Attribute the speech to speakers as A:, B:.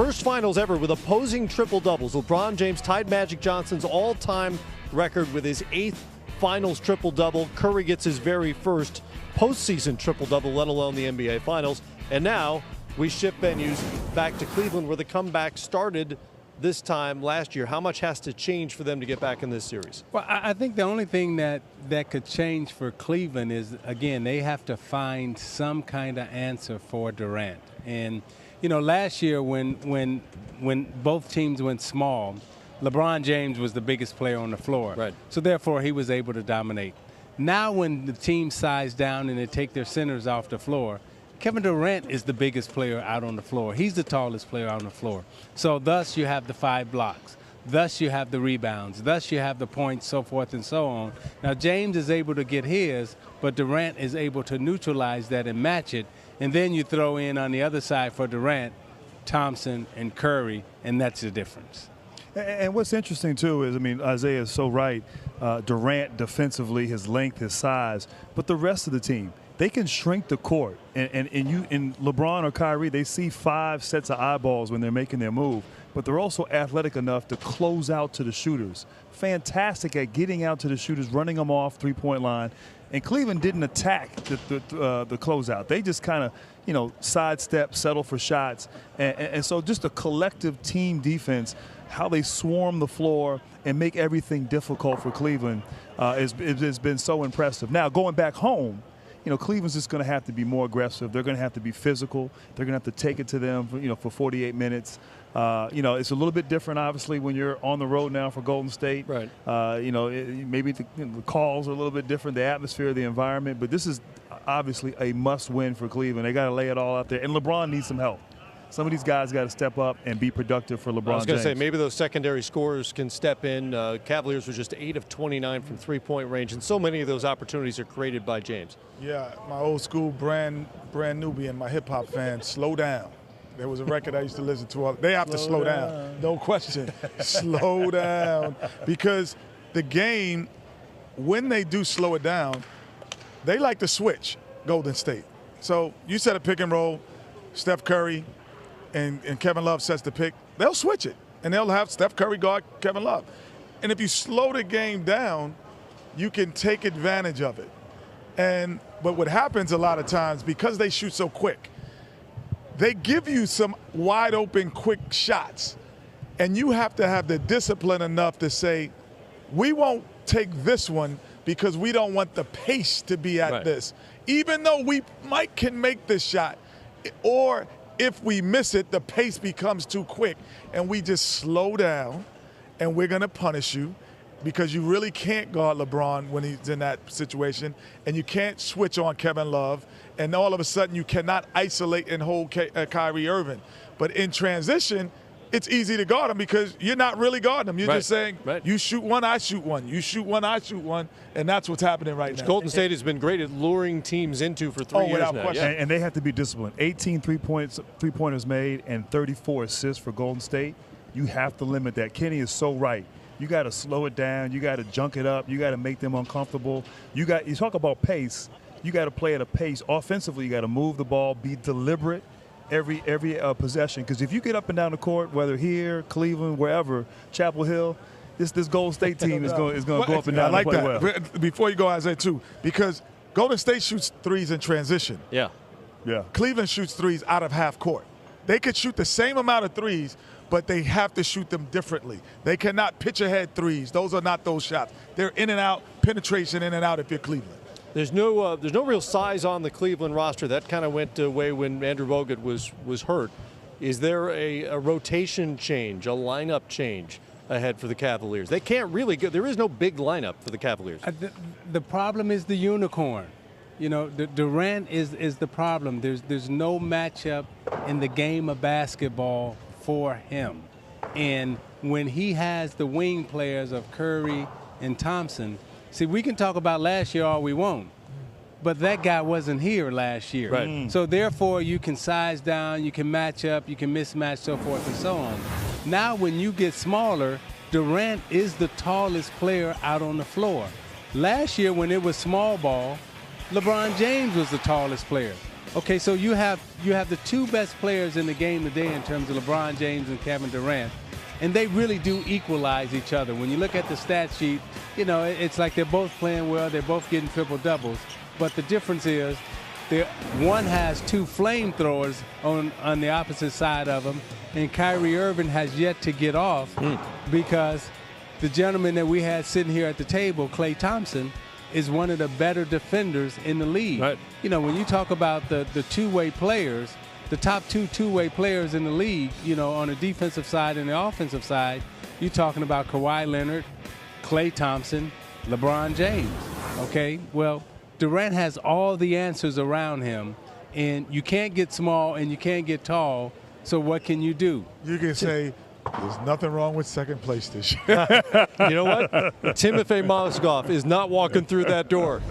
A: First finals ever with opposing triple-doubles. LeBron James tied Magic Johnson's all-time record with his 8th finals triple-double. Curry gets his very first postseason triple-double, let alone the NBA Finals. And now we shift venues back to Cleveland, where the comeback started this time last year. How much has to change for them to get back in this series?
B: Well, I think the only thing that could change for Cleveland is, again, they have to find some kind of answer for Durant. And, you know, last year when both teams went small, LeBron James was the biggest player on the floor.
A: Right.
B: So, therefore, he was able to dominate. Now when the team size down and they take their centers off the floor, Kevin Durant is the biggest player out on the floor. He's the tallest player out on the floor. So thus you have the 5 blocks. Thus you have the rebounds. Thus you have the points, so forth and so on. Now James is able to get his, but Durant is able to neutralize that and match it. And then you throw in on the other side for Durant, Thompson and Curry, and that's the difference.
C: And what's interesting, too, is, I mean, Isaiah is so right. Durant defensively, his length, his size, but the rest of the team, they can shrink the court. And LeBron or Kyrie, they see 5 sets of eyeballs when they're making their move, but they're also athletic enough to close out to the shooters. Fantastic at getting out to the shooters, running them off three-point line. And Cleveland didn't attack the closeout. They just kind of, you know, sidestep, settle for shots. And so just a collective team defense, how they swarm the floor and make everything difficult for Cleveland has been so impressive. Now, going back home, you know, Cleveland's just going to have to be more aggressive. They're going to have to be physical. They're going to have to take it to them, for 48 minutes. You know, it's a little bit different, obviously, when you're on the road now for Golden State.
A: Right.
C: Maybe the calls are a little bit different, the atmosphere, the environment. But this is obviously a must-win for Cleveland. They got to lay it all out there. And LeBron needs some help. Some of these guys got to step up and be productive for LeBron James.
A: I was going to say, maybe those secondary scorers can step in. Cavaliers were just 8 of 29 from three-point range, and so many of those opportunities are created by James.
D: Yeah, my old school brand newbie my hip-hop fan, Slow Down. There was a record I used to listen to. They have to slow down. No question. Slow down. Because the game, when they do slow it down, they like to switch, Golden State. So you set a pick and roll, Steph Curry, and Kevin Love sets the pick, they'll switch it. And they'll have Steph Curry guard Kevin Love. And if you slow the game down, you can take advantage of it. But what happens a lot of times, because they shoot so quick, they give you some wide open, quick shots. And you have to have the discipline enough to say, we won't take this one because we don't want the pace to be at this. Even though we can make this shot, or if we miss it, the pace becomes too quick, and we just slow down, and we're going to punish you because you really can't guard LeBron when he's in that situation, and you can't switch on Kevin Love, and all of a sudden you cannot isolate and hold Kyrie Irving. But in transition, it's easy to guard him because you're not really guarding him. You're just saying, you shoot one, I shoot one. You shoot one, I shoot one. And that's what's happening right now.
A: Golden State has been great at luring teams into for 3 years
D: without
A: now.
D: question.
C: And they have to be disciplined. 18 three-pointers made and 34 assists for Golden State. You have to limit that. Kenny is so right. You got to slow it down. You got to junk it up. You got to make them uncomfortable. You talk about pace. You got to play at a pace. Offensively, you got to move the ball, be deliberate every possession. Because if you get up and down the court, whether here, Cleveland, wherever, Chapel Hill, this Golden State team is going to go up and down.
D: I like
C: and play
D: that.
C: well.
D: Before you go, Isaiah, too, because Golden State shoots threes in transition.
A: Yeah.
D: Cleveland shoots threes out of half court. They could shoot the same amount of threes, but they have to shoot them differently. They cannot pitch ahead threes. Those are not those shots. They're in and out, penetration in and out if you're Cleveland.
A: There's no real size on the Cleveland roster. That kind of went away when Andrew Bogut was hurt. Is there a rotation change, a lineup change ahead for the Cavaliers? They can't really go. There is no big lineup for the Cavaliers.
B: The problem is the unicorn. You know, Durant is the problem. There's no matchup in the game of basketball for him. And when he has the wing players of Curry and Thompson, see, we can talk about last year all we want, but that guy wasn't here last year.
A: Right.
B: So therefore, you can size down, you can match up, you can mismatch, so forth and so on. Now, when you get smaller, Durant is the tallest player out on the floor. Last year, when it was small ball, LeBron James was the tallest player. Okay, so you have the two best players in the game today in terms of LeBron James and Kevin Durant, and they really do equalize each other. When you look at the stat sheet, you know, it's like they're both playing well, they're both getting triple doubles, but the difference is one has two flamethrowers on the opposite side of him, and Kyrie Irving has yet to get off because the gentleman that we had sitting here at the table, Klay Thompson, is one of the better defenders in the league.
A: Right.
B: You know, when you talk about the two-way players, the top two-way players in the league, you know, on the defensive side and the offensive side, you're talking about Kawhi Leonard, Klay Thompson, LeBron James. Okay? Well, Durant has all the answers around him, and you can't get small and you can't get tall, so what can you do?
D: You can say, there's nothing wrong with second place this year.
A: You know what? Timofey Mozgov is not walking through that door.